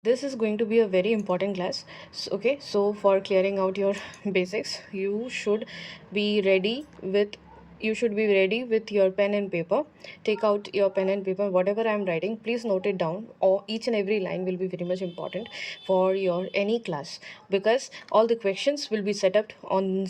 This is going to be a very important class. So for clearing out your basics, you should be ready with your pen and paper. Take out your pen and paper. Whatever I'm writing, please note it down, or each and every line will be very much important for your any class, because all the questions will be set up on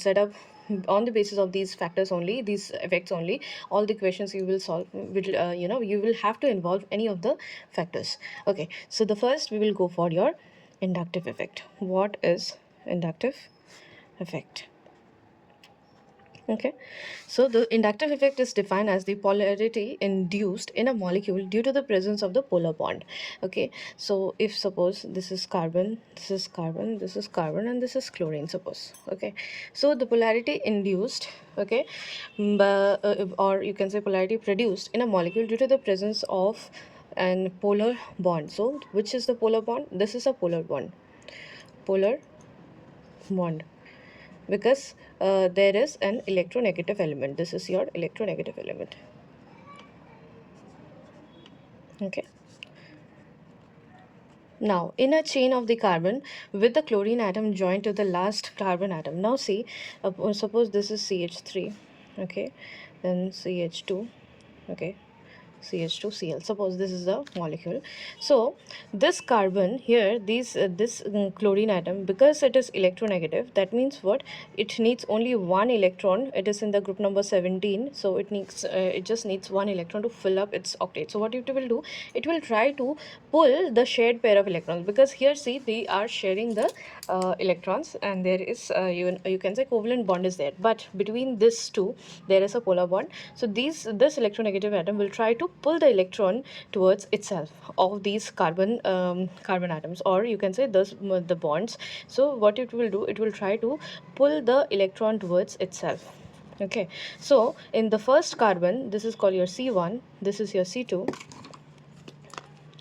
the basis of these factors only, these effects only. All the questions you will solve will you will have to involve any of the factors. Okay, so the first we will go for your inductive effect. What is inductive effect? Okay, so the inductive effect is defined as the polarity induced in a molecule due to the presence of the polar bond. Okay, so if suppose this is carbon, this is carbon, this is carbon, and this is chlorine, suppose. Okay, so the polarity induced, okay, or you can say polarity produced in a molecule due to the presence of an polar bond. So which is the polar bond? This is a polar bond. Polar bond, because there is an electronegative element. This is your electronegative element. Okay, now in a chain of the carbon with the chlorine atom joined to the last carbon atom. Now see, suppose this is CH3, okay, then CH2, okay, CH2Cl. Suppose this is a molecule. So this carbon here, this chlorine atom, because it is electronegative, that means what? It needs only one electron. It is in the group number 17, so it just needs one electron to fill up its octet. So what it will do? It will try to pull the shared pair of electrons, because here see, they are sharing the electrons, and there is you can say covalent bond is there, but between these two there is a polar bond. So this electronegative atom will try to pull the electron towards itself of these carbon atoms, or you can say the bonds. So what it will do, it will try to pull the electron towards itself. Okay, so in the first carbon, this is called your C1, this is your C2,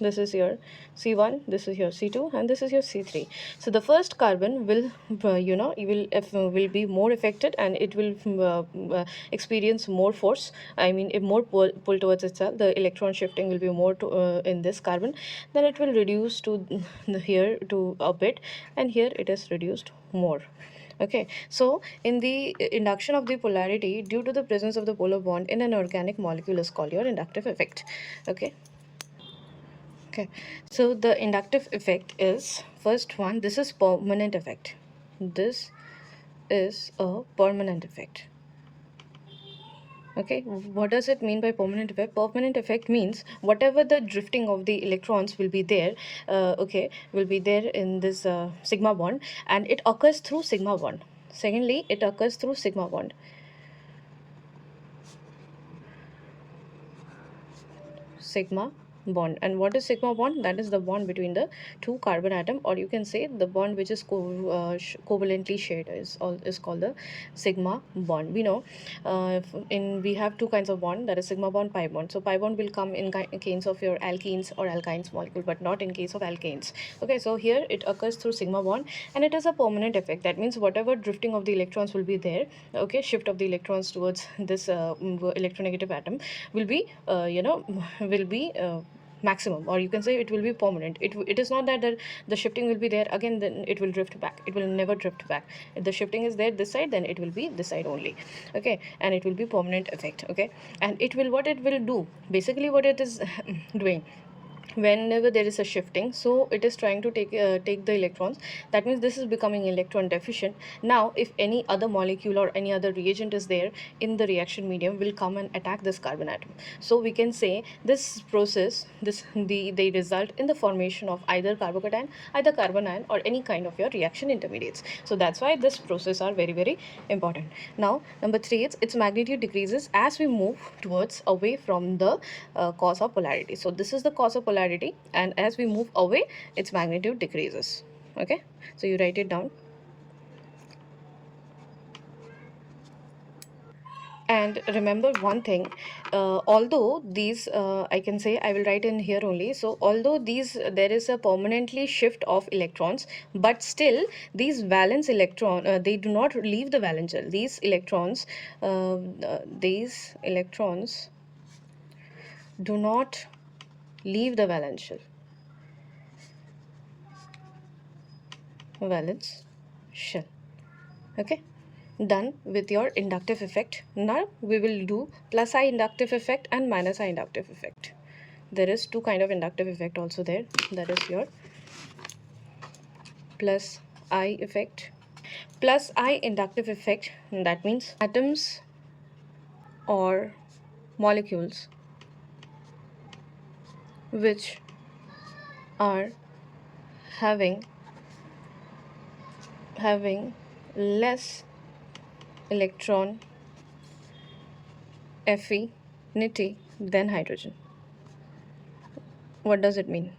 this is your C1, this is your C2, and this is your C3. So the first carbon will will be more affected, and it will experience more force. I mean, if more pull towards itself, the electron shifting will be more in this carbon. Then it will reduce to here to a bit, and here it is reduced more. Okay, so in the induction of the polarity due to the presence of the polar bond in an organic molecule is called your inductive effect. Okay. Okay, so the inductive effect is first one. This is permanent effect. This is a permanent effect. Okay, what does it mean by permanent effect? Permanent effect means whatever the drifting of the electrons will be there, okay, will be there in this sigma bond, and it occurs through sigma bond. Secondly, it occurs through sigma bond. Sigma bond. And what is sigma bond? That is the bond between the two carbon atom, or you can say the bond which is covalently shared is called the sigma bond. We know we have two kinds of bond, that is sigma bond, pi bond. So pi bond will come in case of your alkenes or alkynes molecule, but not in case of alkanes. Okay, so here it occurs through sigma bond, and it is a permanent effect. That means whatever drifting of the electrons will be there, okay, shift of the electrons towards this electronegative atom will be will be maximum, or you can say it will be permanent. It is not that the shifting will be there again, then it will drift back. It will never drift back. If the shifting is there this side, then it will be this side only. Okay, and it will be permanent effect. Okay, and what it will do, basically what it is doing, whenever there is a shifting, so it is trying to take the electrons. That means this is becoming electron deficient. Now if any other molecule or any other reagent is there in the reaction medium, will come and attack this carbon atom. So we can say this process, they result in the formation of either carbocation, either carbon ion, or any kind of your reaction intermediates. So that's why this process are very, very important. Now number 3, its magnitude decreases as we move towards away from the cause of polarity. So this is the cause of polarity, and as we move away, its magnitude decreases. Okay, so you write it down. And remember one thing, although these I can say, I will write in here only. So although there is a permanently shift of electrons, but still these valence electron, they do not leave the valence shell. These electrons do not leave the valence shell. valence shell. Okay, done with your inductive effect. Now we will do plus I inductive effect and minus I inductive effect. There is two kind of inductive effect also there. That is your plus I effect. Plus I inductive effect, that means atoms or molecules which are having less electron affinity than hydrogen. What does it mean?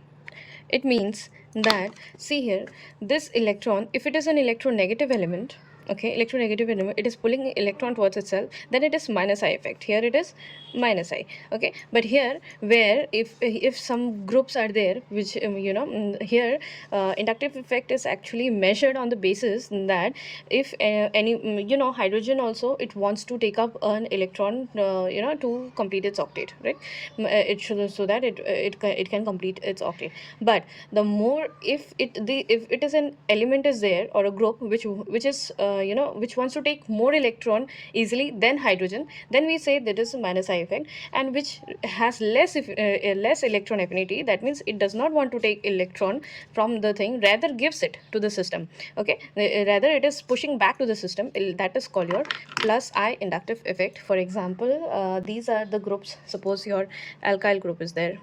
It means that, see here, this electron, if it is an electronegative element, okay, electronegative element, it is pulling electron towards itself, then it is minus I effect. Here it is minus I. Okay, but here where if some groups are there which here inductive effect is actually measured on the basis that if any hydrogen also, it wants to take up an electron to complete its octet, right? It should, so that it can complete its octet. But the more, if it is an element is there, or a group which is which wants to take more electron easily than hydrogen, then we say that is a minus I effect. And which has less electron affinity, that means it does not want to take electron from the thing, rather gives it to the system. Okay, rather it is pushing back to the system. That is called your plus I inductive effect. For example, these are the groups. Suppose your alkyl group is there,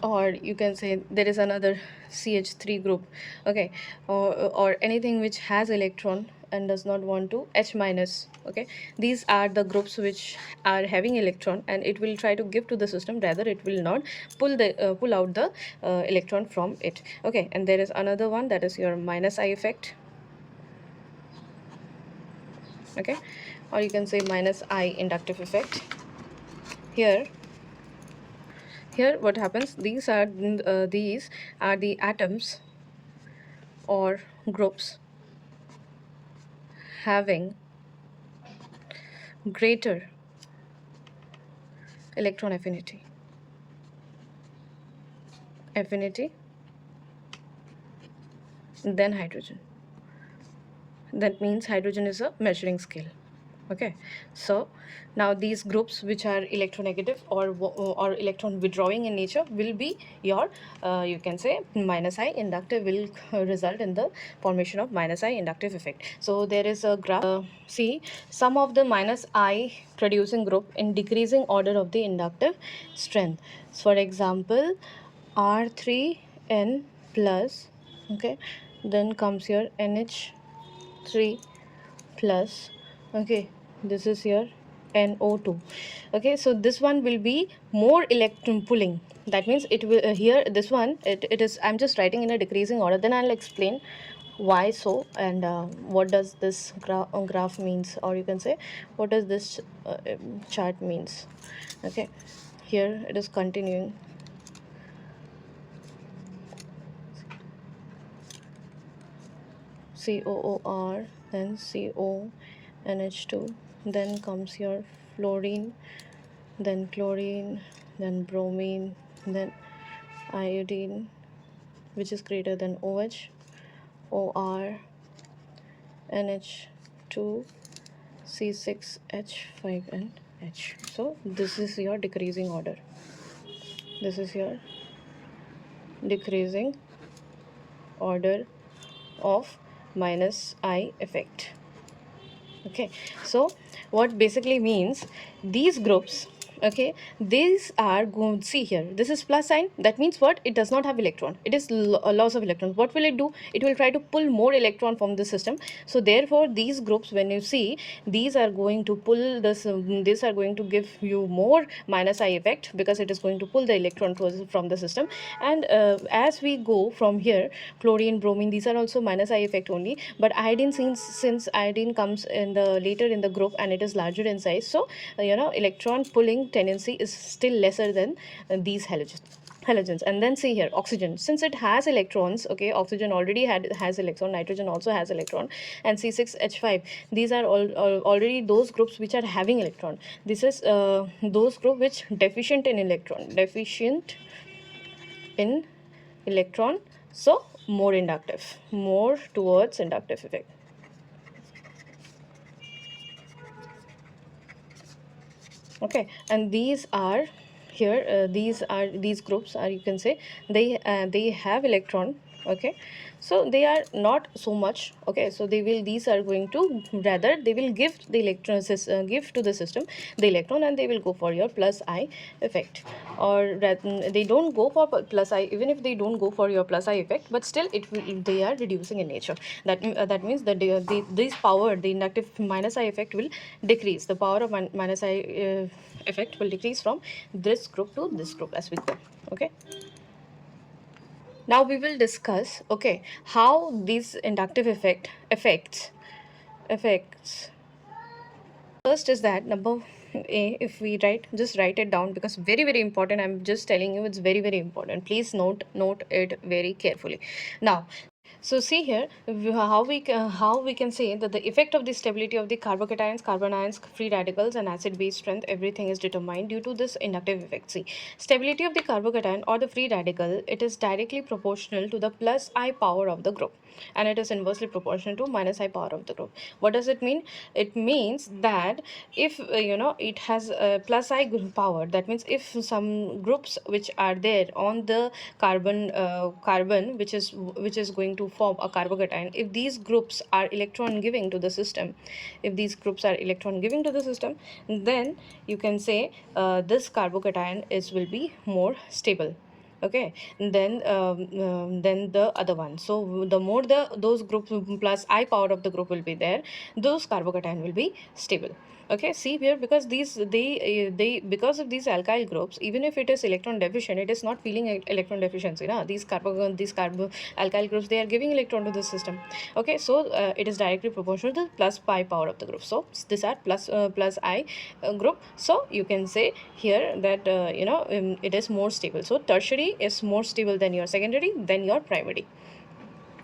or you can say there is another CH3 group. Okay, or anything which has electron and does not want to H minus. Okay, these are the groups which are having electron, and it will try to give to the system, rather it will not pull out the electron from it. Okay, and there is another one, that is your minus I effect. Okay, or you can say minus I inductive effect. Here what happens, these are the atoms or groups having greater electron affinity than hydrogen. That means hydrogen is a measuring scale. Okay, so now these groups which are electronegative or electron withdrawing in nature will be your you can say minus I inductive, will result in the formation of minus I inductive effect. So there is a graph. See, some of the minus I producing group in decreasing order of the inductive strength. For example, R3N plus. Okay, then comes your NH3 plus. Okay, this is your NO2. Okay, so this one will be more electron pulling. That means it will here this one, it is, I'm just writing in a decreasing order, then I'll explain why so, and what does this graph means, or you can say what does this chart means. Okay, here it is continuing. COOR, then CONH2, then comes your fluorine, then chlorine, then bromine, then iodine, which is greater than OH, OR, NH2, C6H5, and H. So this is your decreasing order. This is your decreasing order of minus I effect. Okay, so what basically means, these groups, okay, these are going, see here, this is plus sign, that means what, it does not have electron, it is a loss of electrons. What will it do? It will try to pull more electron from the system. So therefore these groups, when you see, these are going to pull this, these are going to give you more minus I effect, because it is going to pull the electron from the system. And as we go from here, chlorine, bromine, these are also minus I effect only. But iodine, since iodine comes in the later in the group and it is larger in size, so electron pulling tendency is still lesser than these halogens. And then see here, oxygen, since it has electrons, okay, oxygen already has electron, nitrogen also has electron, and C6H5, these are already those groups which are having electron. This is those group which deficient in electron, so more inductive, more towards inductive effect. Okay, and these are here, these groups are, you can say, they have electron. Okay, so they are not so much. Okay, so these are going to, rather they will give the give to the system the electron, and they will go for your plus I effect. Or they don't go for plus I, even if they don't go for your plus I effect, but still they are reducing in nature. That means that this power, the inductive minus I effect, will decrease. The power of minus I effect will decrease from this group to this group as we go. Okay, now we will discuss, okay, how these inductive effects. First is that number A, if we just write it down, because very important. I'm just telling you, it's very important. Please note it very carefully. Now, so see here how we can say that the effect of the stability of the carbocations, carbon ions, free radicals, and acid base strength, everything is determined due to this inductive effect. See, stability of the carbocation or the free radical, it is directly proportional to the plus I power of the group, and it is inversely proportional to minus I power of the group. What does it mean? It means that if it has a plus I power, that means if some groups which are there on the carbon which is going to form a carbocation, if these groups are electron giving to the system, then you can say this carbocation will be more stable. Okay, then the other one. So the more those groups plus I power of the group will be there, those carbocation will be stable. Okay, see here, because they because of these alkyl groups, even if it is electron deficient, it is not feeling electron deficiency. These carbo alkyl groups, they are giving electron to the system. Okay, so it is directly proportional to plus pi power of the group. So these are plus I group. So you can say here that it is more stable. So tertiary is more stable than your secondary, than your primary.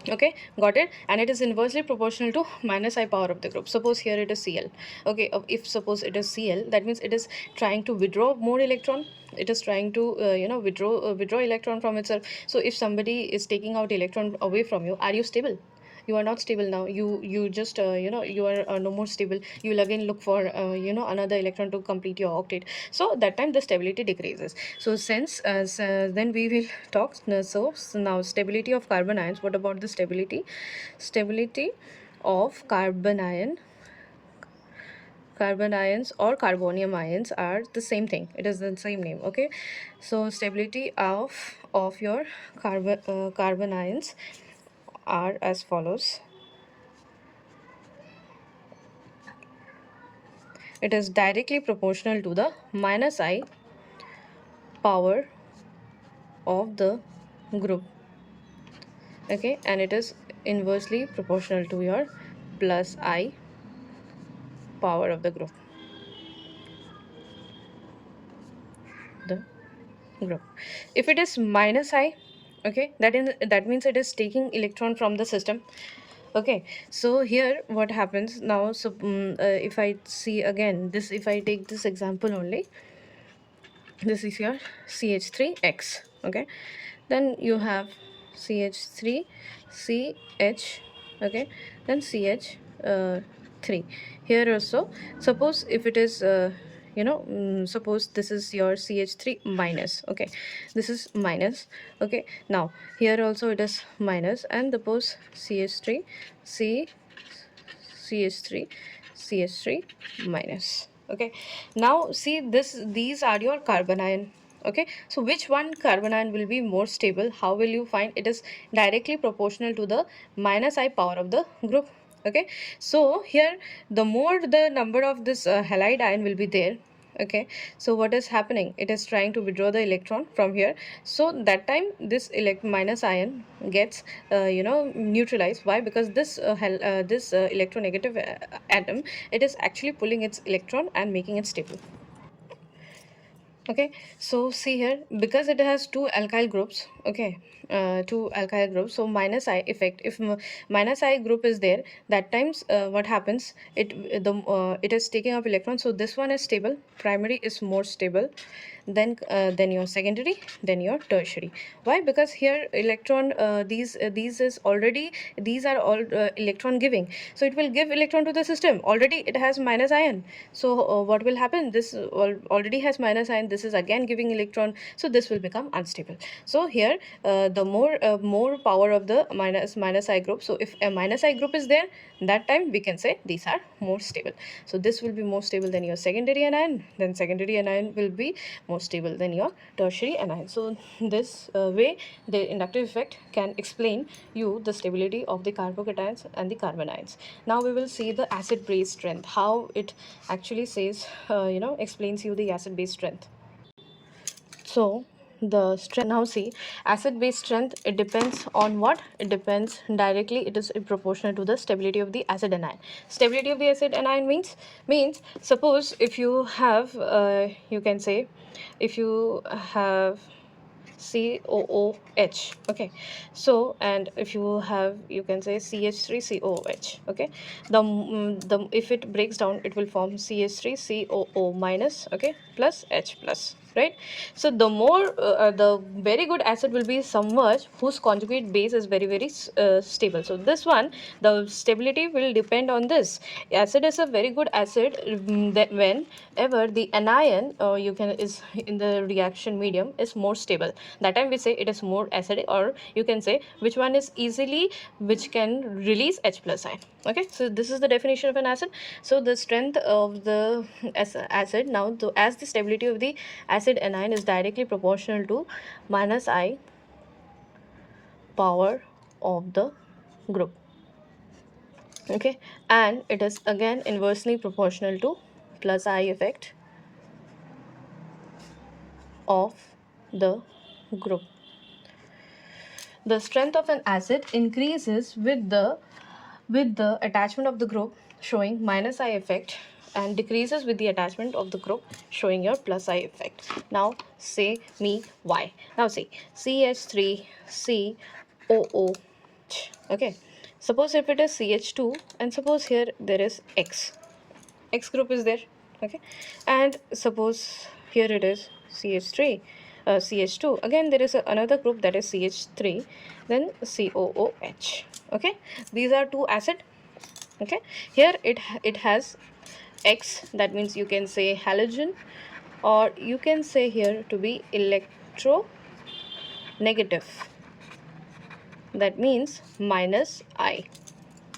Okay, got it. And it is inversely proportional to minus I power of the group. Suppose here it is Cl. Okay, if suppose it is Cl, that means it is trying to withdraw more electron. It is trying to withdraw electron from itself. So if somebody is taking out electron away from you, are you stable? You are not stable now. You just you are no more stable. You will again look for another electron to complete your octet. So that time the stability decreases. So since then we will talk. So now stability of carbon ions. What about the stability of carbon ions or carbonium ions are the same thing. It is the same name. Okay, so stability of your carbon ions are as follows. It is directly proportional to the minus I power of the group. Okay, and it is inversely proportional to your plus I power of the group. The group. If it is minus I, okay, that means it is taking electron from the system. Okay, so here what happens now? So if I see again this, if I take this example only, this is your CH3X. Okay, then you have CH3 CH. Okay, then CH3. Here also, suppose if it is suppose this is your CH3 minus. Okay, this is minus. Okay, now here also it is minus, and suppose CH3 C CH3 CH3 minus. Okay, now see these are your carbon ion. Okay, so which one carbon ion will be more stable? How will you find? It is directly proportional to the minus I power of the group. Okay, so here the more the number of this halide ion will be there. Okay, so what is happening? It is trying to withdraw the electron from here. So that time this minus ion gets neutralized. Why? Because this electronegative atom, it is actually pulling its electron and making it stable. Okay, so see here, because it has two alkyl groups. Okay, two alkyl groups, so minus I effect, if minus I group is there, that times what happens, it is taking up electrons. So this one is stable, primary is more stable then your secondary, then your tertiary. Why? Because here electron, these is already, these are all electron giving, so it will give electron to the system. Already it has minus ion, so what will happen, this already has minus ion, this is again giving electron, so this will become unstable. So here the more power of the minus I group, so if a minus I group is there, that time we can say these are more stable. So this will be more stable than your secondary anion, then secondary anion will be more stable than your tertiary anion. So this way the inductive effect can explain you the stability of the carbocations and the carbon ions. Now we will see the acid base strength, how it actually says explains you the acid base strength. So the strength, now see, acid base strength, it depends on what? It depends directly, it is proportional to the stability of the acid anion. Stability of the acid anion means suppose if you have you can say if you have COOH, okay, so and if you have, you can say CH3COOH, okay, the if it breaks down, it will form CH3COO minus, okay, plus H plus, right? So the more the very good acid will be someone whose conjugate base is very stable. So this one, the stability will depend on this. Acid is a very good acid that whenever the anion you can is in the reaction medium is more stable, that time we say it is more acidic, or you can say which one is easily, which can release H plus ion. Okay, so this is the definition of an acid. So the strength of the acid, now as the stability of the acid anion is directly proportional to minus I power of the group, okay, and it is again inversely proportional to plus I effect of the group. The strength of an acid increases with the attachment of the group, showing minus I effect, and decreases with the attachment of the group, showing your plus I effect. Now say me why. Now see, CH3COO, okay, suppose if it is CH2 and suppose here there is X group is there, okay, and suppose here it is CH3 CH2, again there is another group that is CH3, then COOH, okay, these are two acid, okay, here it has X, that means you can say halogen, or you can say here to be electronegative, that means minus I,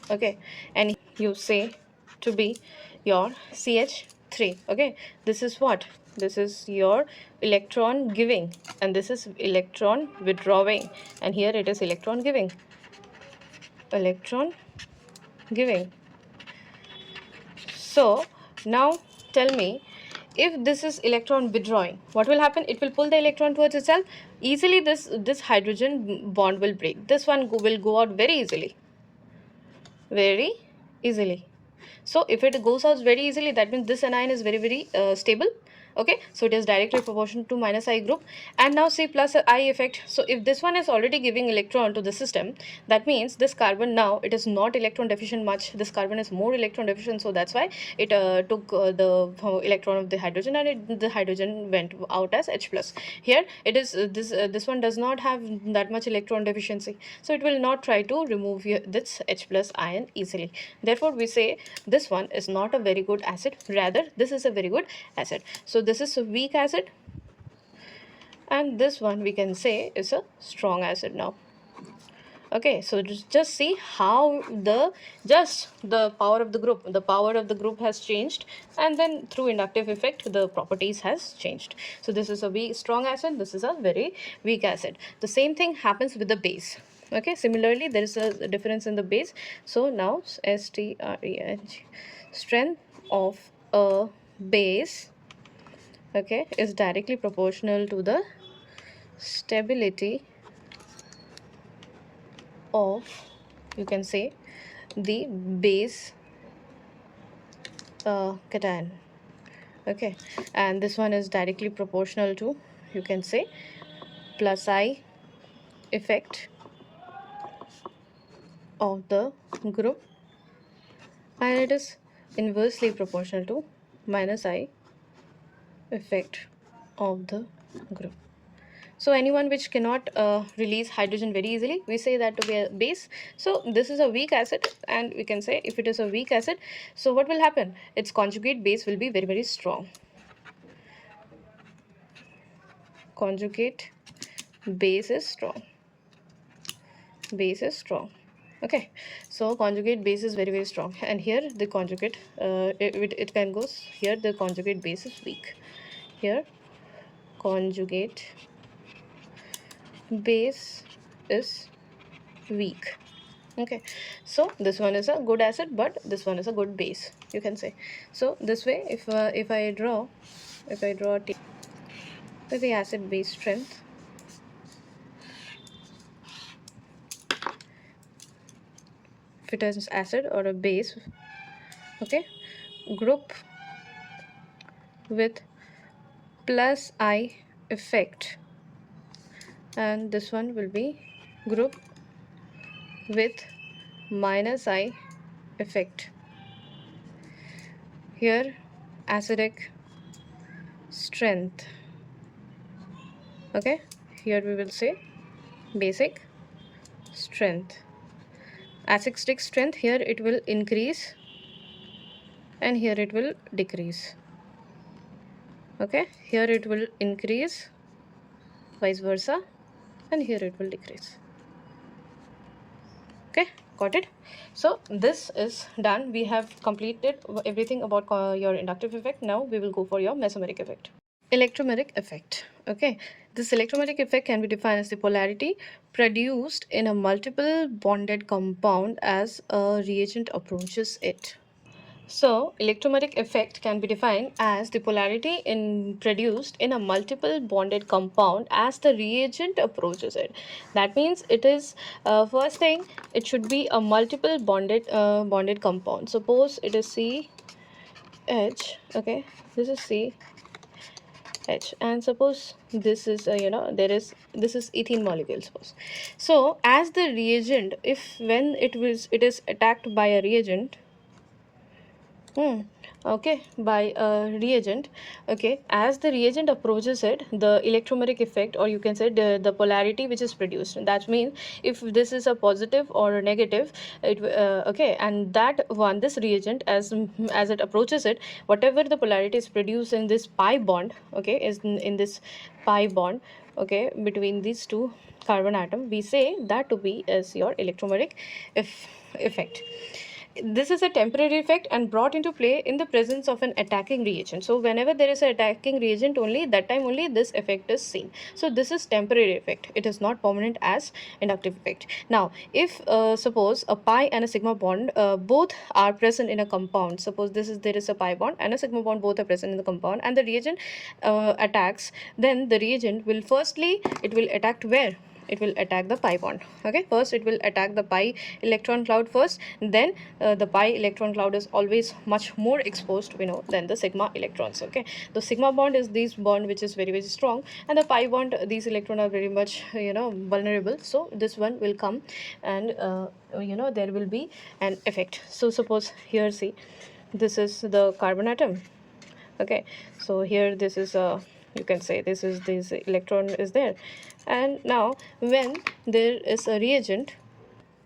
okay, and you say to be your CH3, okay, this is what, this is your electron giving, and this is electron withdrawing, and here it is electron giving, electron giving. So now tell me, if this is electron withdrawing, what will happen? It will pull the electron towards itself. Easily this hydrogen bond will break, this one will go out very easily, very easily. So if it goes out very easily, that means this anion is very stable, okay, so it is directly proportional to minus I group. And now see plus I effect. So if this one is already giving electron to the system, that means this carbon, now it is not electron deficient much, this carbon is more electron deficient, so that's why it took the electron of the hydrogen, and the hydrogen went out as H plus. Here it is this one does not have that much electron deficiency, so it will not try to remove this H plus ion easily. Therefore we say this one is not a very good acid, rather this is a very good acid. So this is a weak acid, and this one we can say is a strong acid now. Okay, so just see how the power of the group has changed, and then through inductive effect the properties has changed. So this is a strong acid, this is a very weak acid. The same thing happens with the base. Okay, similarly there is a difference in the base. So now strength, strength of a base, okay, is directly proportional to the stability of, you can say, the base cation, okay, and this one is directly proportional to, you can say, plus I effect of the group, and it is inversely proportional to minus I effect of the group. So anyone which cannot release hydrogen very easily, we say that to be a base. So this is a weak acid, and we can say if it is a weak acid, so what will happen? Its conjugate base will be very, very strong. Conjugate base is strong. Base is strong. Okay, so conjugate base is very, very strong, and here the conjugate it can go here. The conjugate base is weak. Here conjugate base is weak. Okay, so this one is a good acid, but this one is a good base, you can say. So this way, if I draw with the acid base strength, if it is acid or a base, okay, group with plus I effect, and this one will be group with minus I effect. Here acidic strength, okay, here we will say basic strength. Acidic strength, here it will increase and here it will decrease. Okay, here it will increase, vice versa, and here it will decrease. Okay, got it? So this is done. We have completed everything about your inductive effect. Now we will go for your mesomeric effect. Electromeric effect. Okay, this electromeric effect can be defined as the polarity produced in a multiple bonded compound as a reagent approaches it. So, electromeric effect can be defined as the polarity produced in a multiple bonded compound as the reagent approaches it. That means it is first thing, it should be a multiple bonded compound. Suppose it is CH. Okay, this is CH, and suppose this is this is ethene molecule. Suppose so as the reagent, if when it is attacked by a reagent. Okay, by a reagent. Okay, as the reagent approaches it, the electromeric effect, or you can say the polarity which is produced. That means if this is a positive or a negative, okay, and that one, this reagent, as it approaches it, whatever the polarity is produced in this pi bond, okay, is in this pi bond, okay, between these two carbon atom, we say that to be as your electromeric effect. This is a temporary effect and brought into play in the presence of an attacking reagent. So whenever there is an attacking reagent, only that time only this effect is seen. So this is temporary effect. It is not permanent as inductive effect. Now if suppose a pi and a sigma bond both are present in a compound, suppose there is a pi bond and a sigma bond, both are present in the compound, and the reagent attacks, then the reagent will firstly, it will attack where? It will attack the pi bond. Okay, first it will attack the pi electron cloud first, then the pi electron cloud is always much more exposed, than the sigma electrons. Okay, the sigma bond is this bond which is very, very strong, and the pi bond, these electrons are very much vulnerable. So this one will come, and there will be an effect. So suppose here, see, this is the carbon atom. Okay, so here this is a, you can say this electron is there, and now when there is a reagent,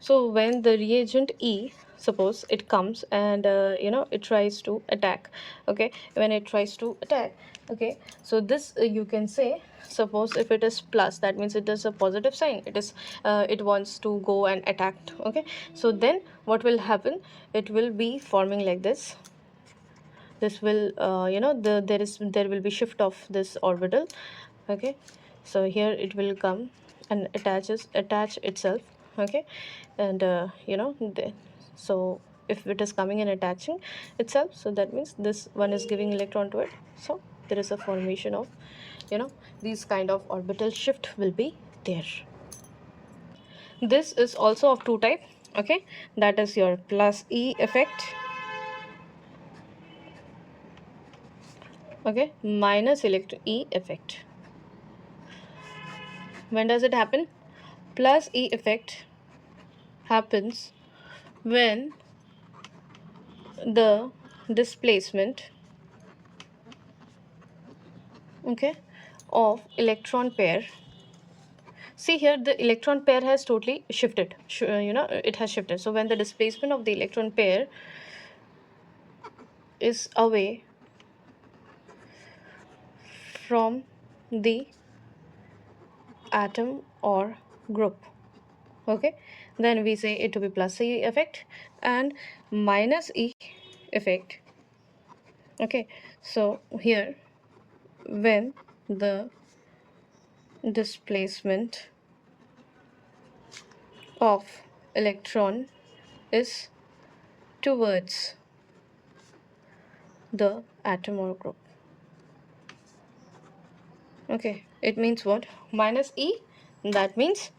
so when the reagent E, suppose it comes and it tries to attack. Okay, when it tries to attack, okay, so this you can say, suppose if it is plus, that means it is a positive sign, it wants to go and attack. Okay, so then what will happen? It will be forming like this. This will there will be shift of this orbital. Okay, so here it will come and attach itself. Okay, and so if it is coming and attaching itself, so that means this one is giving electron to it. So there is a formation of these kind of orbital shift will be there. This is also of two type. Okay, that is your plus E effect, okay, minus E effect. When does it happen? Plus E effect happens when the displacement, okay, of electron pair. See here, the electron pair has totally shifted. It has shifted. So when the displacement of the electron pair is away from the atom or group, okay, then we say it to be plus E effect and minus E effect. Okay, so here when the displacement of electron is towards the atom or group, okay, it means what? Minus E, that means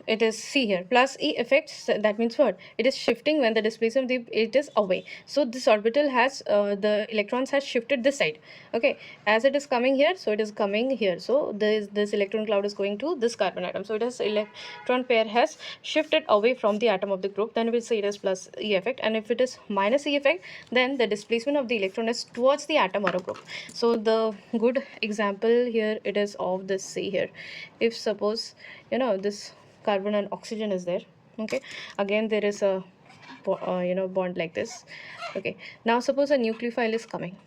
it is, see here, plus E effect, that means what? It is shifting when the displacement of it is away. So this orbital has the electrons has shifted this side, okay, as it is coming here, so it is coming here, so this electron cloud is going to this carbon atom, so it has electron pair has shifted away from the atom of the group, then we say it is plus E effect. And if it is minus E effect, then the displacement of the electron is towards the atom or a group. So the good example here, it is of this, see here, if suppose this carbon and oxygen is there, okay, again there is a bond like this, okay. Now suppose a nucleophile is coming,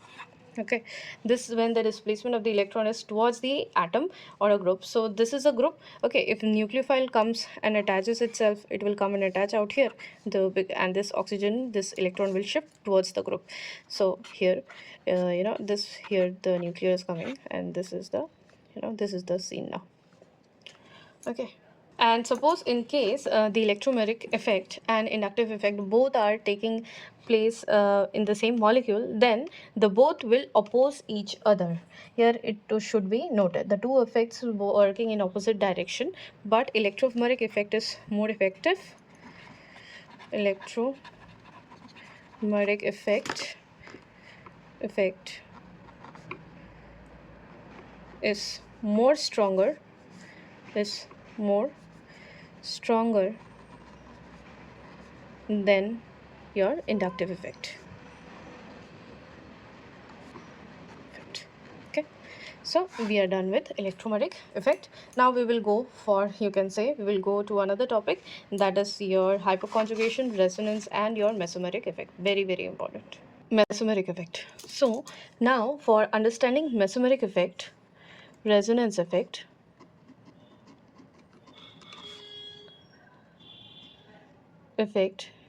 okay, this is when the displacement of the electron is towards the atom or a group. So this is a group, okay. If nucleophile comes and attaches itself, it will come and attach out here, and this oxygen, this electron will shift towards the group. So here this here the nuclear is coming, and this is the this is the scene now, okay. And suppose in case the electromeric effect and inductive effect both are taking place in the same molecule, then the both will oppose each other. Here it should be noted the two effects working in opposite direction, but electromeric effect is more effective. Electromeric effect is more stronger than your inductive effect. Okay, so we are done with electromeric effect. Now we will go for, you can say, we will go to another topic, that is your hyperconjugation, resonance, and your mesomeric effect. Very, very important. Mesomeric effect. So now for understanding mesomeric effect, resonance effect,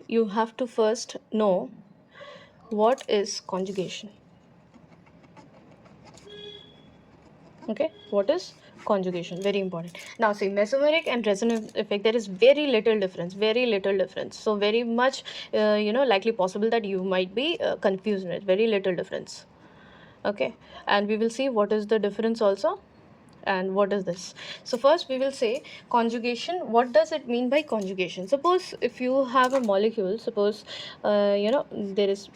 you have to first know what is conjugation. Okay, what is conjugation? Very important. Now see, mesomeric and resonance effect, there is very little difference, so very much likely possible that you might be confused with very little difference, okay. And we will see what is the difference also, and what is this. So first we will say conjugation. What does it mean by conjugation? Suppose if you have a molecule, suppose there is,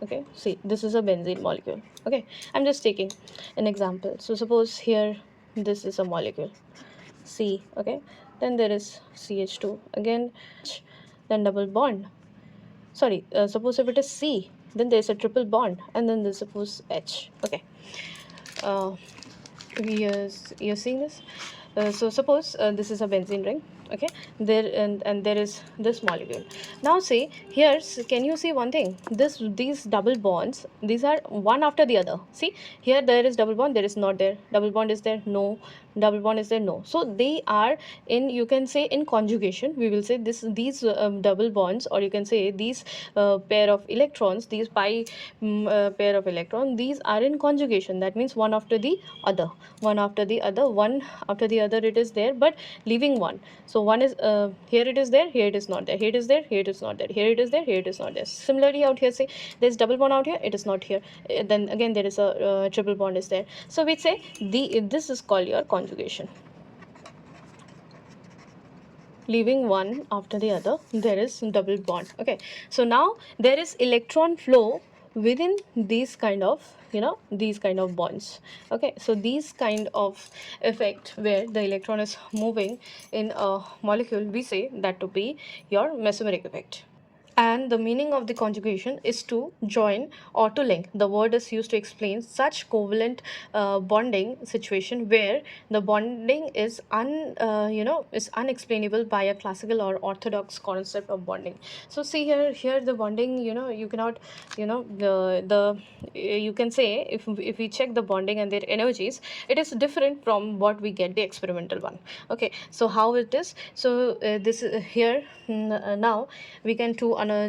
okay, see, this is a benzene molecule, okay. I'm just taking an example. So suppose here this is a molecule C, okay, then there is CH2 again, then double bond, sorry, suppose if it is C, then there is a triple bond, and then there's suppose H, okay. uh, you're seeing this. So suppose this is a benzene ring, okay, there, and there is this molecule. Now see here, can you see one thing, these double bonds, these are one after the other. See here, there is double bond, there is not there, double bond is there, no, double bond is there, no. So they are in, you can say, in conjugation. We will say these double bonds, or you can say these pair of electrons, these pair of electrons, these are in conjugation. That means one after the other, one after the other it is there, but leaving one. So one is here it is there, here it is not there, here it is there, here it is not there, here it is there, here it is not there. Similarly out here, say there's double bond out here, it is not here, then again there is a triple bond is there. So we say this is called your conjugation. Leaving one after the other, there is double bond, okay. So now there is electron flow within these kind of these kind of bonds, okay. So these kind of effect where the electron is moving in a molecule, we say that to be your mesomeric effect. And the meaning of the conjugation is to join or to link. The word is used to explain such covalent bonding situation where the bonding is is unexplainable by a classical or orthodox concept of bonding. So see here the bonding, you cannot, you can say, if we check the bonding and their energies, it is different from what we get the experimental one. Okay, so how it is? So this here now we can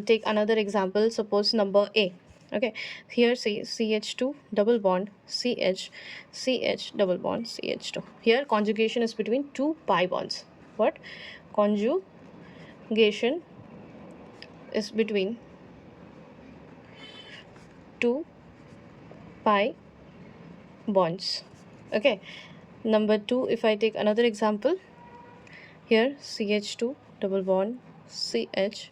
take another example. Suppose number A. Okay, here see CH2 double bond CH double bond CH2. Here conjugation is between two pi bonds. What? Conjugation is between two pi bonds. Okay, number 2, if I take another example, here CH2 double bond CH.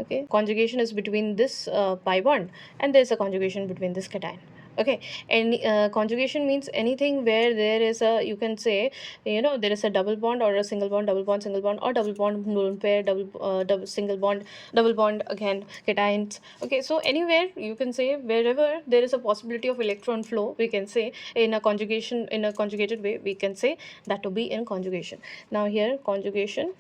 Okay, conjugation is between this pi bond, and there's a conjugation between this cation. Okay, and conjugation means anything where there is a, you can say, there is a double bond or a single bond, double bond, single bond, or double bond, lone pair, double single bond, double bond, again cations. Okay, so anywhere you can say wherever there is a possibility of electron flow, we can say in a conjugation, in a conjugated way, we can say that to be in conjugation. Now here conjugation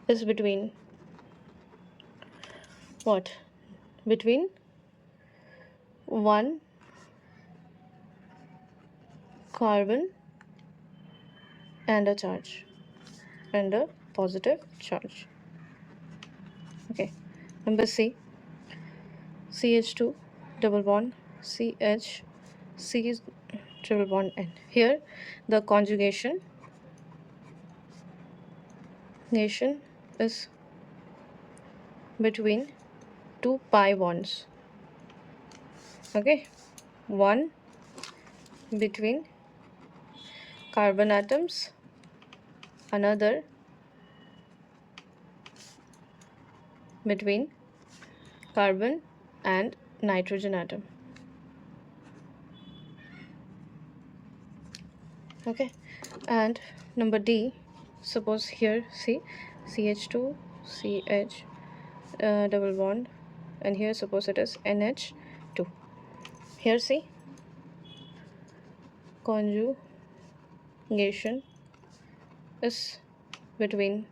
is between what? Between one carbon and a charge, and a positive charge. Okay, number C, CH2 double bond CH C triple bond N. Here the conjugation is between two pi bonds. Okay, one between carbon atoms, another between carbon and nitrogen atom. Okay, and number D, suppose here see CH2 CH double bond, and here suppose it is NH2. Here see conjugation is between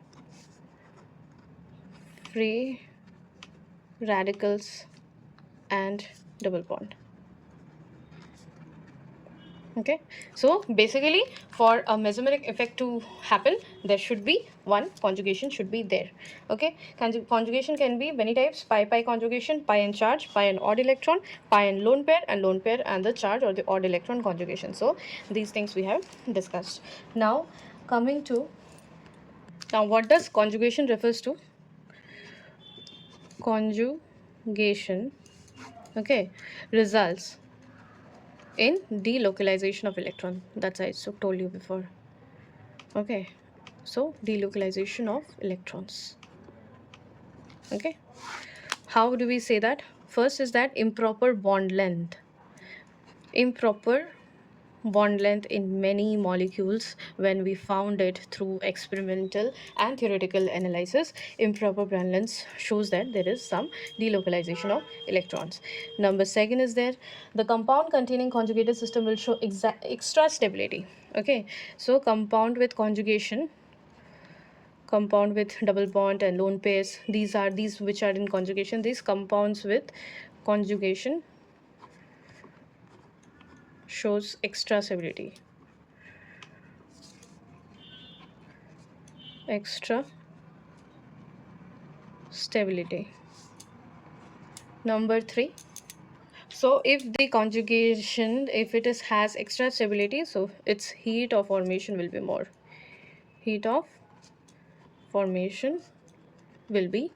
free radicals and double bond. Okay, so basically for a mesomeric effect to happen, there should be one conjugation should be there. Okay, conjugation can be many types: pi conjugation, pi and charge, pi and odd electron, pi and lone pair, and the charge or the odd electron conjugation. So these things we have discussed. Now coming to, now what does conjugation refers to? Conjugation, okay, results in delocalization of electron. That's I told you before. Okay, so delocalization of electrons. Okay, how do we say that? First is that improper bond length in many molecules. When we found it through experimental and theoretical analysis, improper bond length shows that there is some delocalization of electrons. Number second is there, the compound containing conjugated system will show extra stability. Okay, so compound with conjugation, compound with double bond and lone pairs, these which are in conjugation, these compounds with conjugation shows extra stability. Extra stability. Number 3, so if the conjugation, if it has extra stability, so its heat of formation will be more. Heat of formation will be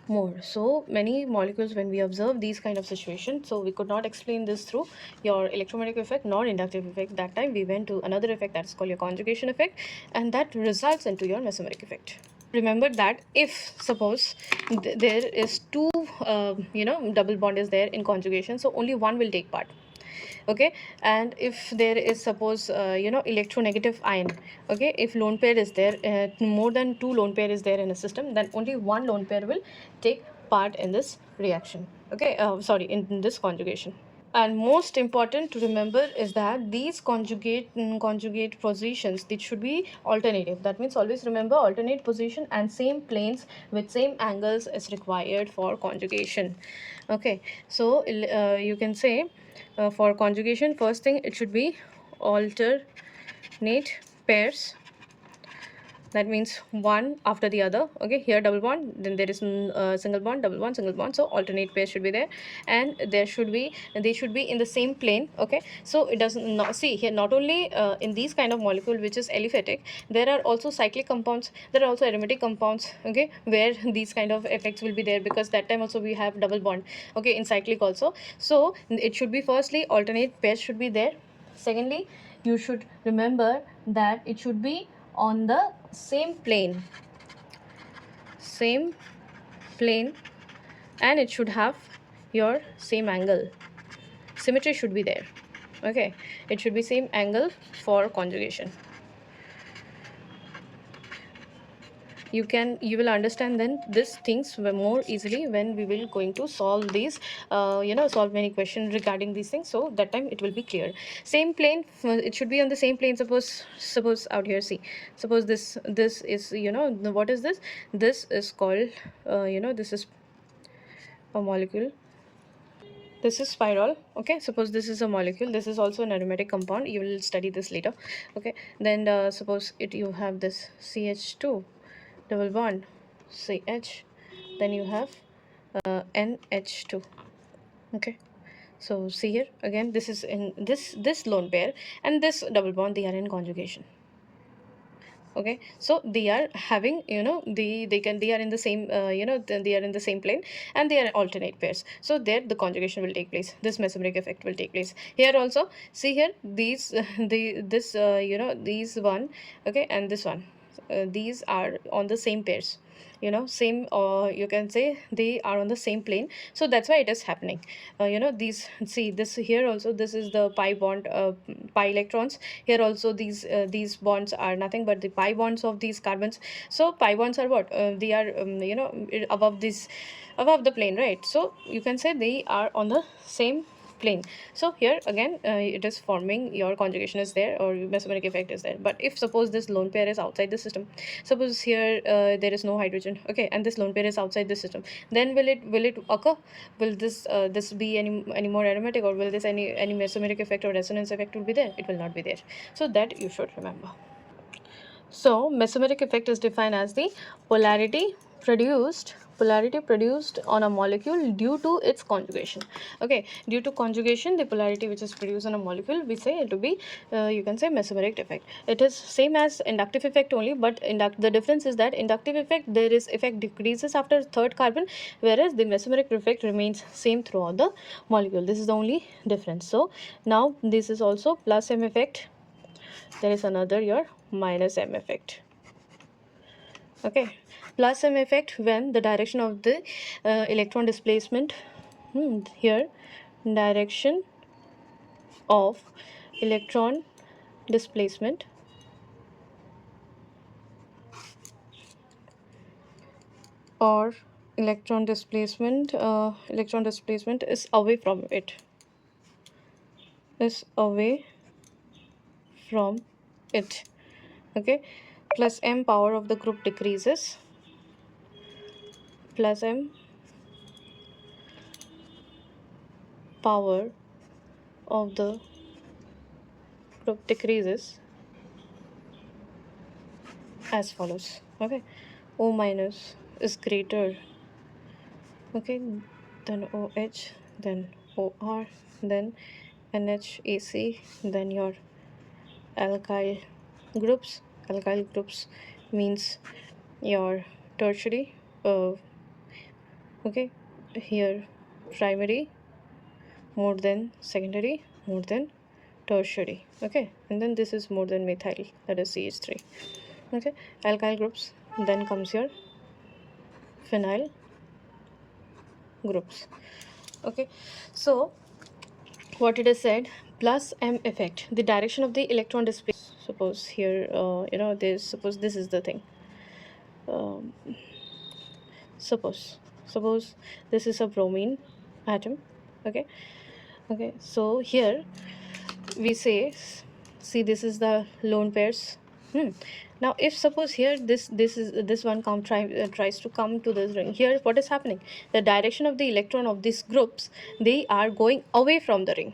more. So many molecules, when we observe these kind of situations, so we could not explain this through your electromeric effect nor inductive effect. That time we went to another effect, that's called your conjugation effect, and that results into your mesomeric effect. Remember that if suppose there is two double bond is there in conjugation, so only one will take part. okay. And if there is, suppose, electronegative ion, okay, if lone pair is there, more than 2 lone pair is there in a system, then only one lone pair will take part in this reaction, okay, sorry, in this conjugation. And most important to remember is that these conjugate positions, they should be alternative. That means always remember alternate position and same planes with same angles is required for conjugation, okay. So you can say, for conjugation, first thing, it should be alternate pairs. That means one after the other, okay. Here double bond, then there is single bond, double bond, single bond, so alternate pairs should be there. And they should be in the same plane, okay. So it doesn't not see here, not only in these kind of molecule which is aliphatic, there are also cyclic compounds, there are also aromatic compounds, okay, where these kind of effects will be there, because that time also we have double bond, okay, in cyclic also. So it should be, firstly, alternate pairs should be there. Secondly, you should remember that it should be on the same plane, and it should have your same angle. Symmetry should be there, okay. It should be same angle for conjugation. You will understand then these things more easily when we will going to solve these, solve many questions regarding these things, so that time it will be clear. Same plane, it should be on the same plane. Suppose out here, see, suppose this is, what is this? This is called, this is a molecule, this is spiral, okay. Suppose this is a molecule, this is also an aromatic compound, you will study this later, okay. Then suppose you have this CH2 double bond CH, then you have NH2, okay. So see here again, this is in this lone pair and this double bond, they are in conjugation, okay. So they are having, they are in the same, they are in the same plane, and they are alternate pairs, so there the conjugation will take place, this mesomeric effect will take place. Here also, see here, these these one, okay, and this one, these are on the same pairs, same, or you can say they are on the same plane, so that's why it is happening. These, see this here also, this is the pi bond, pi electrons. Here also these bonds are nothing but the pi bonds of these carbons. So pi bonds are what, they are, above this, above the plane, right? So you can say they are on the same plane. So here again, it is forming, your conjugation is there, or mesomeric effect is there. But if suppose this lone pair is outside the system, suppose here there is no hydrogen, okay, and this lone pair is outside the system, then will it occur? Will this be any more aromatic, or will this any mesomeric effect or resonance effect will be there? It will not be there. So that you should remember. So mesomeric effect is defined as the polarity produced on a molecule due to its conjugation, okay. Due to conjugation, the polarity which is produced on a molecule, we say it to be, you can say, mesomeric effect. It is same as inductive effect only, but the difference is that inductive effect, there is effect decreases after third carbon, whereas the mesomeric effect remains same throughout the molecule. This is the only difference. So now this is also plus M effect, there is another your minus M effect, okay. Plus M effect when the direction of the electron displacement, here direction of electron displacement or electron displacement is away from it, is away from it, okay. Plus M power of the group decreases, plus M power of the group decreases as follows, okay. O minus is greater, okay, then OH, then OR, then NHAC, then your alkyl groups. Alkyl groups means your tertiary, okay, here primary more than secondary more than tertiary, okay, and then this is more than methyl, that is CH3, okay. Alkyl groups, then comes your phenyl groups, okay. So what it is said, plus M effect, the direction of the electron displacement. Suppose here, there's, suppose this is the thing. Um, suppose this is a bromine atom. Okay, so here we say, see, this is the lone pairs. Now if suppose here this one tries to come to this ring, here what is happening, the direction of the electron of these groups, they are going away from the ring.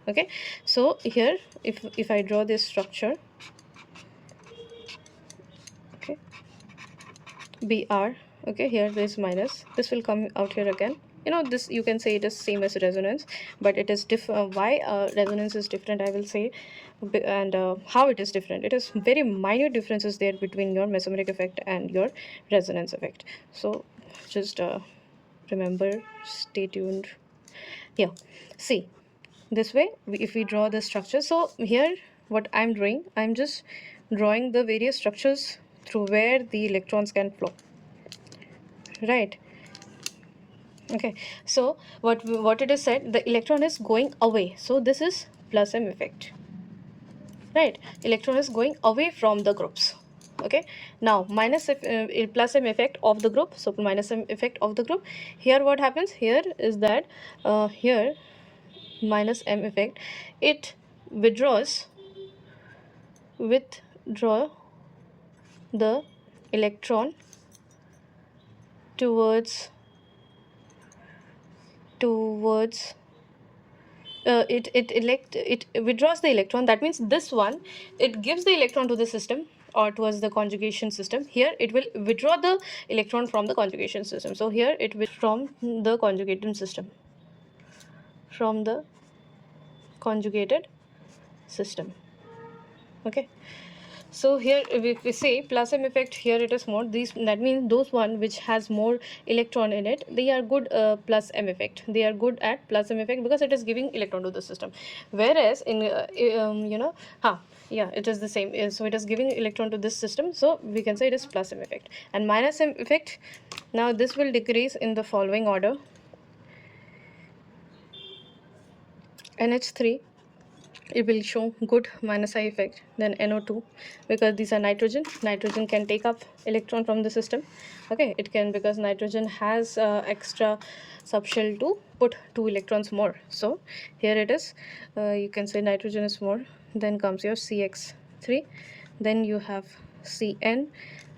Okay, so here if I draw this structure, okay, Br, okay, here this minus, this will come out here again. This you can say it is same as resonance, but it is why resonance is different, I will say, and how it is different. It is very minute differences there between your mesomeric effect and your resonance effect. So just remember, stay tuned. Here, see, this way if we draw the structure, so here what I'm doing, I'm just drawing the various structures through where the electrons can flow, right? Okay, so what it is said, the electron is going away, so this is plus M effect, right? Electron is going away from the groups. Okay, now minus plus M effect of the group, so minus M effect of the group. Here what happens here is that here minus M effect, it withdraw the electron towards it withdraws the electron. That means this one, it gives the electron to the system or towards the conjugation system. Here it will withdraw the electron from the conjugation system. So here it will from the conjugated system, from the conjugated system. Okay, so here if we say plus M effect, here it is more, these, that means those one which has more electron in it, they are good plus M effect, they are good at plus M effect because it is giving electron to the system. Whereas in yeah, it is the same. So it is giving electron to this system, so we can say it is plus M effect. And minus M effect, now this will decrease in the following order: NH3, it will show good minus I effect. Then NO2, because these are nitrogen can take up electron from the system. Okay, it can, because nitrogen has extra subshell to put 2 electrons more. So here it is, you can say nitrogen is more. Then comes your CX3, then you have CN,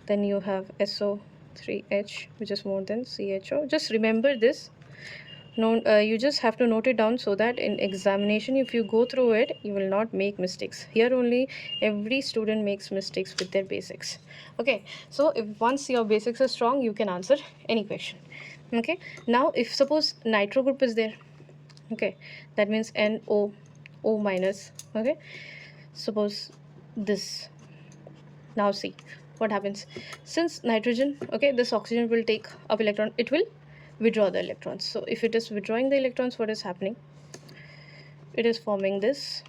then you have SO3H, which is more than CHO. Just remember this. No, you just have to note it down so that in examination, if you go through it, you will not make mistakes. Here only every student makes mistakes with their basics. Okay, so if once your basics are strong, you can answer any question. Okay, now if suppose nitro group is there, okay, that means NO, O minus. Okay, suppose this. Now see what happens. Since nitrogen, okay, this oxygen will take up electron, it will withdraw the electrons. So if it is withdrawing the electrons, what is happening? It is forming this.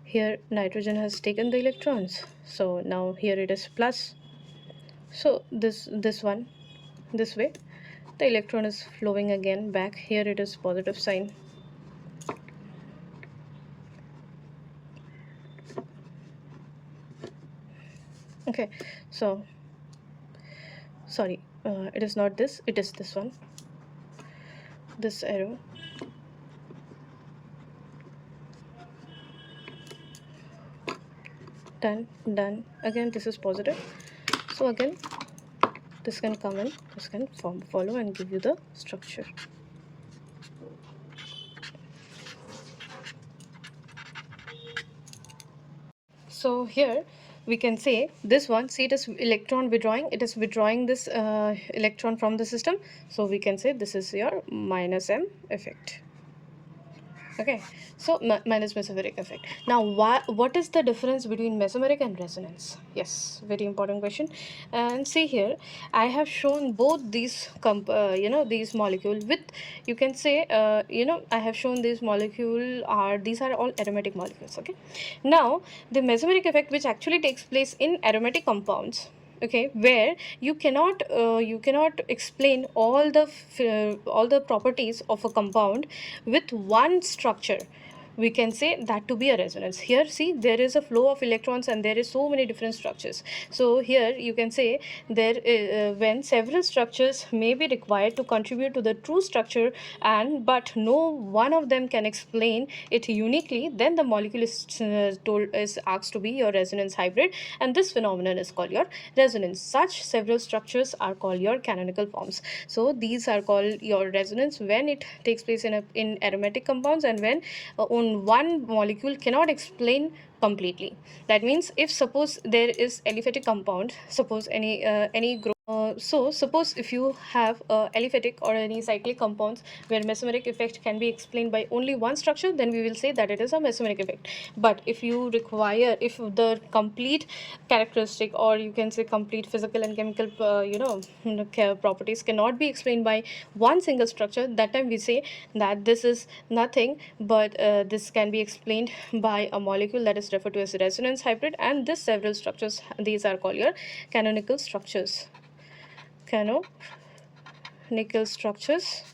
Here nitrogen has taken the electrons, so now here it is plus. So this one, this way, the electron is flowing again back. Here it is positive sign. Okay, so sorry, it is not this, it is this one, this arrow. Done. Again this is positive, so again this can come in, this can follow and give you the structure. So here we can say this one, see, it is electron withdrawing, it is withdrawing this electron from the system, so we can say this is your minus M effect. Okay, so minus mesomeric effect. Now what is the difference between mesomeric and resonance? Yes, very important question. And see here, I have shown both these these molecule with, you can say, I have shown these molecule are, these are all aromatic molecules. Okay, now the mesomeric effect which actually takes place in aromatic compounds, okay, where you cannot explain all the properties of a compound with one structure, we can say that to be a resonance. Here see, there is a flow of electrons and there is so many different structures. So here you can say there when several structures may be required to contribute to the true structure, and but no one of them can explain it uniquely, then the molecule is asked to be your resonance hybrid, and this phenomenon is called your resonance. Such several structures are called your canonical forms. So these are called your resonance when it takes place in aromatic compounds, and when on one molecule cannot explain completely. That means if suppose there is aliphatic compound, suppose any group, so suppose if you have aliphatic or any cyclic compounds where mesomeric effect can be explained by only one structure, then we will say that it is a mesomeric effect. But if you require, if the complete characteristic, or you can say complete physical and chemical properties cannot be explained by one single structure, that time we say that this is nothing but this can be explained by a molecule that is referred to as resonance hybrid, and this several structures, these are called your canonical structures. Canonical structures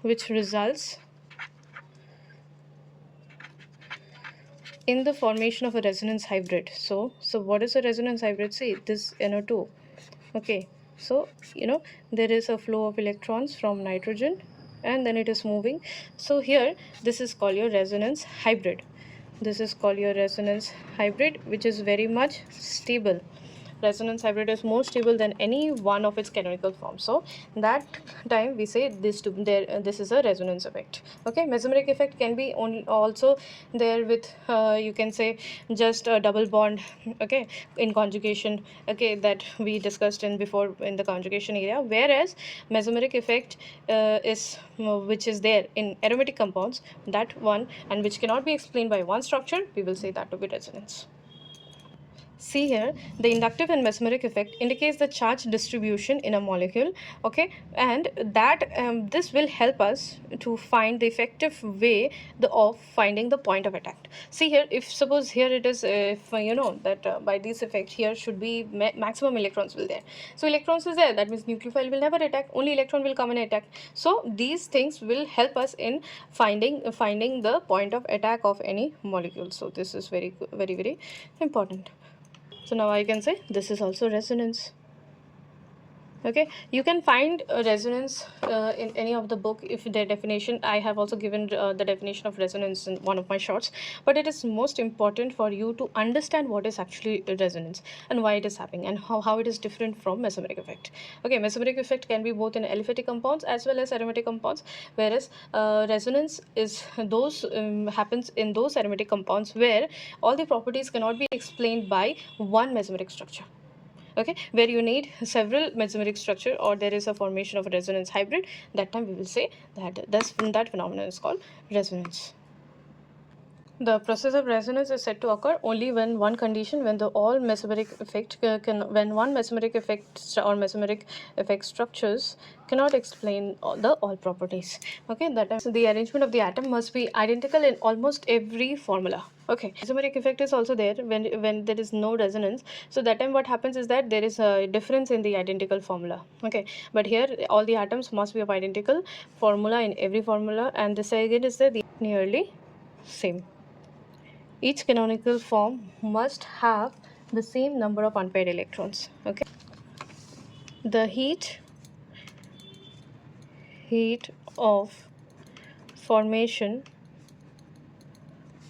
which results in the formation of a resonance hybrid. So what is a resonance hybrid? See this NO2. Okay, so there is a flow of electrons from nitrogen and then it is moving. So here this is called your resonance hybrid. This is called your resonance hybrid, which is very much stable. Resonance hybrid is more stable than any one of its canonical forms. So that time we say this to there this is a resonance effect. Okay, mesomeric effect can be also there with you can say just a double bond, okay, in conjugation, okay, that we discussed in before in the conjugation area. Whereas mesomeric effect is which is there in aromatic compounds, that one, and which cannot be explained by one structure, we will say that to be resonance. See here, the inductive and mesomeric effect indicates the charge distribution in a molecule, okay, and that this will help us to find the effective way of finding the point of attack. See here, if suppose here it is, if that by this effect here should be maximum electrons will there. So electrons is there, that means nucleophile will never attack, only electron will come and attack. So these things will help us in finding the point of attack of any molecule. So this is very very important. So now I can say this is also resonance. Okay, you can find a resonance in any of the book. If their definition, I have also given the definition of resonance in one of my shorts, but it is most important for you to understand what is actually resonance and why it is happening, and how it is different from mesomeric effect. Okay, mesomeric effect can be both in aliphatic compounds as well as aromatic compounds, whereas resonance is those happens in those aromatic compounds where all the properties cannot be explained by one mesomeric structure. Okay, where you need several mesomeric structure, or there is a formation of a resonance hybrid, that time we will say that that phenomenon is called resonance. The process of resonance is said to occur only when one condition, when the all mesomeric effect when one mesomeric effect or mesomeric effect structures cannot explain all properties. Okay, that time the arrangement of the atom must be identical in almost every formula. Okay, mesomeric effect is also there when there is no resonance. So that time what happens is that there is a difference in the identical formula. Okay, but here all the atoms must be of identical formula in every formula, and this again is the nearly same. Each canonical form must have the same number of unpaired electrons. Okay, the heat of formation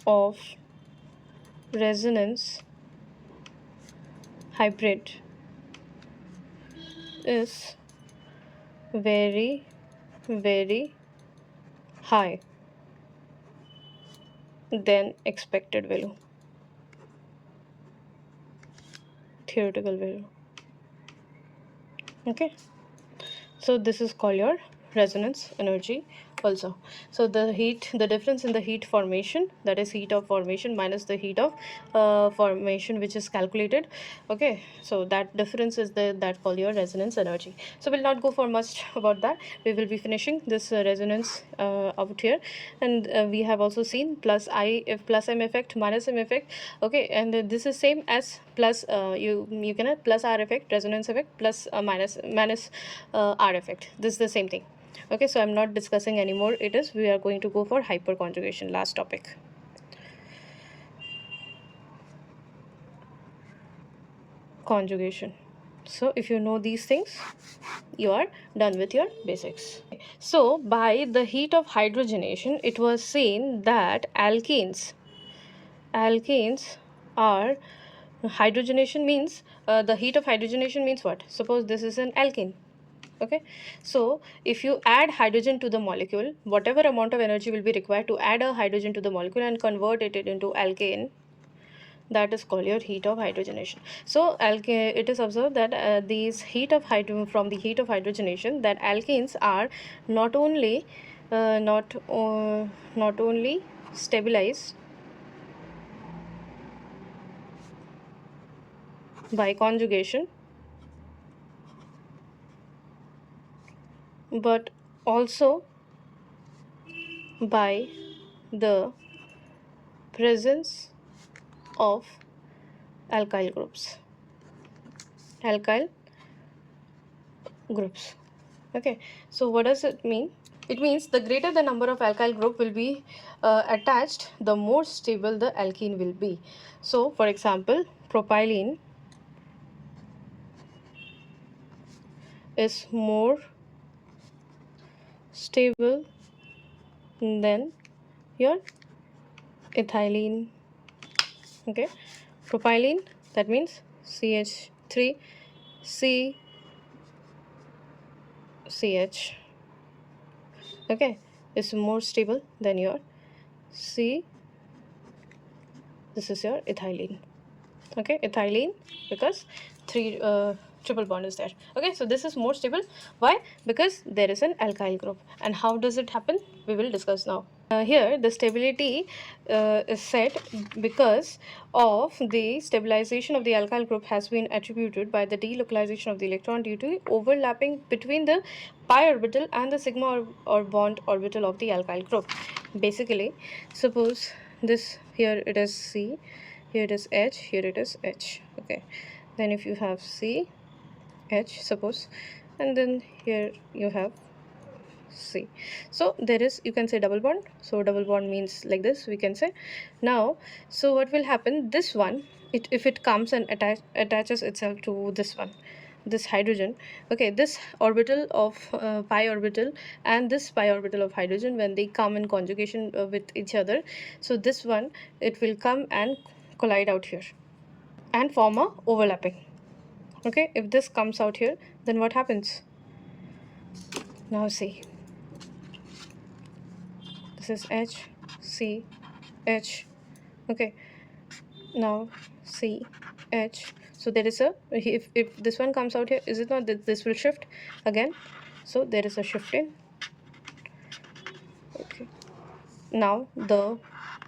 of resonance hybrid is very high than expected value, theoretical value. Okay, so this is called your resonance energy. also. So the difference in the heat formation, that is heat of formation minus the heat of formation which is calculated. Okay, so that difference is that called your resonance energy. So we'll not go for much about that. We will be finishing this resonance out here, and we have also seen plus m effect minus m effect. Okay, and this is same as plus you can add plus r effect, resonance effect, plus minus r effect. This is the same thing. Okay, so I'm not discussing anymore. We are going to go for hyperconjugation, last topic. Conjugation. So if you know these things, you are done with your basics. So by the heat of hydrogenation, it was seen that alkenes are hydrogenation means the heat of hydrogenation means what? Suppose this is an alkene. Okay, so if you add hydrogen to the molecule, whatever amount of energy will be required to add a hydrogen to the molecule and convert it into alkane, that is called your heat of hydrogenation. So it is observed that these heat of from the heat of hydrogenation, that alkenes are not only not only stabilized by conjugation, but also by the presence of alkyl groups. Okay, so what does it mean? It means the greater the number of alkyl group will be attached, the more stable the alkene will be. So for example, propylene is more stable than your ethylene. Okay, propylene, that means CH3 CH, okay, is more stable than your this is your ethylene. Okay, ethylene, because three triple bond is there. Okay, so this is more stable. Why? Because there is an alkyl group. And how does it happen? We will discuss now. Here the stability is set because of the stabilization of the alkyl group has been attributed by the delocalization of the electron due to overlapping between the pi orbital and the sigma or bond orbital of the alkyl group. Basically, suppose this, here it is C, here it is H, here it is H. Okay, then if you have C, H, suppose, and then here you have C, so there is, you can say, double bond. So double bond means like this, we can say. Now, so what will happen, this one, if it comes and attaches itself to this one, this hydrogen, okay, this orbital of pi orbital and this pi orbital of hydrogen, when they come in conjugation with each other, so this one, it will come and collide out here and form a overlapping. Okay, if this comes out here, then what happens? Now see, this is H, C, H. Okay, now C, H. So there is a, if this one comes out here, is it not that this will shift again? So there is a shifting. Okay, now the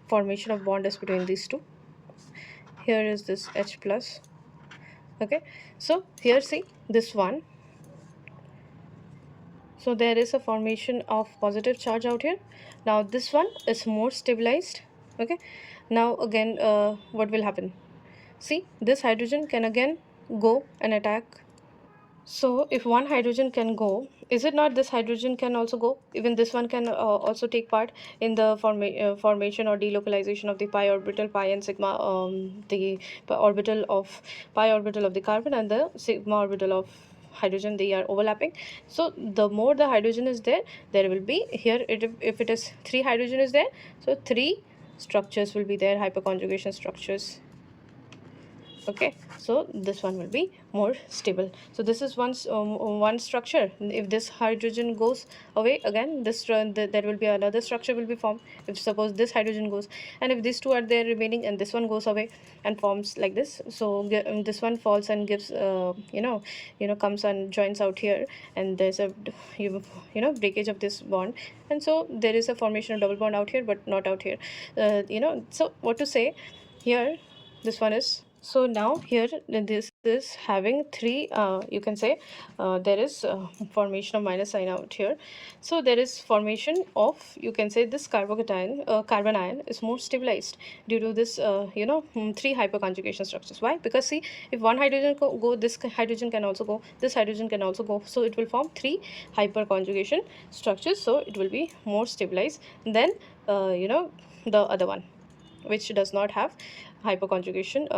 formation of bond is between these two. Here is this H plus. Okay, so here see this one, so there is a formation of positive charge out here. Now this one is more stabilized. Okay, now again what will happen? See, this hydrogen can again go and attack. So if one hydrogen can go, is it not this hydrogen can also go? Even this one can also take part in the formation or delocalization of the pi orbital, pi and sigma, the orbital of pi orbital of the carbon and the sigma orbital of hydrogen, they are overlapping. So the more the hydrogen is there, there will be here, if it is 3 hydrogen is there, so 3 structures will be there, hyperconjugation structures. Okay, so this one will be more stable. So this is one structure. If this hydrogen goes away, again there will be another structure will be formed. If suppose this hydrogen goes, and if these two are there remaining and this one goes away and forms like this, so this one falls and gives comes and joins out here, and there's a breakage of this bond, and so there is a formation of double bond out here but not out here. So what to say here, this one is, so now here this is having three, you can say there is formation of minus sign out here. So there is formation of, you can say, this carbon ion is more stabilized due to this three hyperconjugation structures. Why? Because see, if one hydrogen go, this hydrogen can also go, this hydrogen can also go, so it will form three hyperconjugation structures, so it will be more stabilized than the other one which does not have hyperconjugation.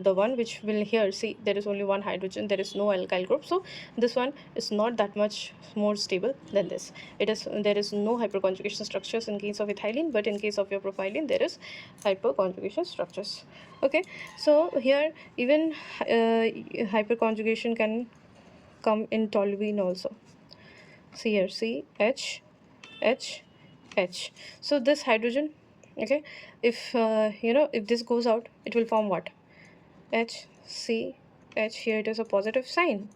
The one which will here, see, there is only one hydrogen, there is no alkyl group, so this one is not that much more stable than this. There is no hyperconjugation structures in case of ethylene, but in case of your propylene there is hyperconjugation structures. Okay, so here even hyperconjugation can come in toluene also. See here, C H H H. So this hydrogen, okay, if if this goes out, it will form what? H C H. Here it is a positive sign,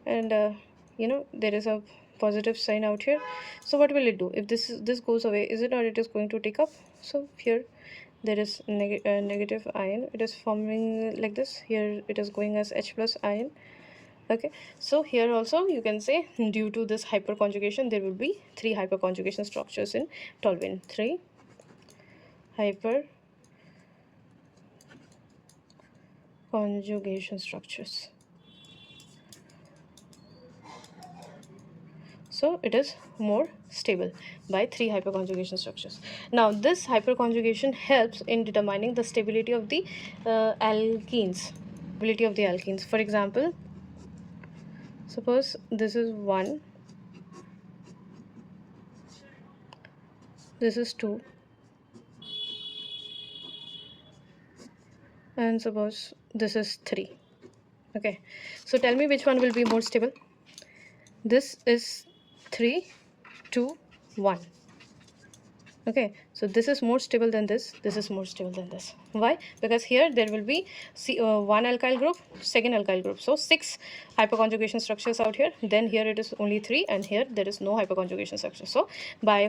and there is a positive sign out here. So what will it do if this goes away? Is it, or it is going to take up? So here there is negative ion, it is forming like this. Here it is going as H plus ion. Okay, so here also you can say due to this hyperconjugation there will be three hyperconjugation structures in toluene. Three hyperconjugation structures. So it is more stable by three hyperconjugation structures. Now this hyperconjugation helps in determining the stability of the alkenes. Stability of the alkenes. For example, suppose this is 1, this is 2, and suppose this is 3. Okay, so tell me which one will be more stable. This is 3, 2, 1. Okay, so this is more stable than this is more stable than this. Why? Because here there will be one alkyl group, second alkyl group, so 6 hyperconjugation structures out here, then here it is only 3, and here there is no hyperconjugation structure. So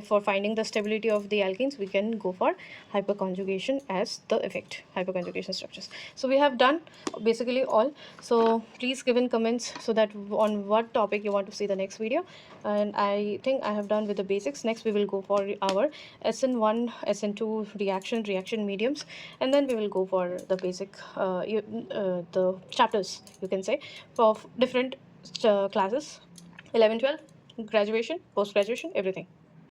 for finding the stability of the alkenes, we can go for hyperconjugation as the effect, hyperconjugation structures. So we have done basically all. So please give in comments so that on what topic you want to see the next video, and I think I have done with the basics. Next we will go for our SN1 SN2 reaction mediums, and then we will go for the basic the chapters, you can say, of different classes, 11 12, graduation, post graduation, everything.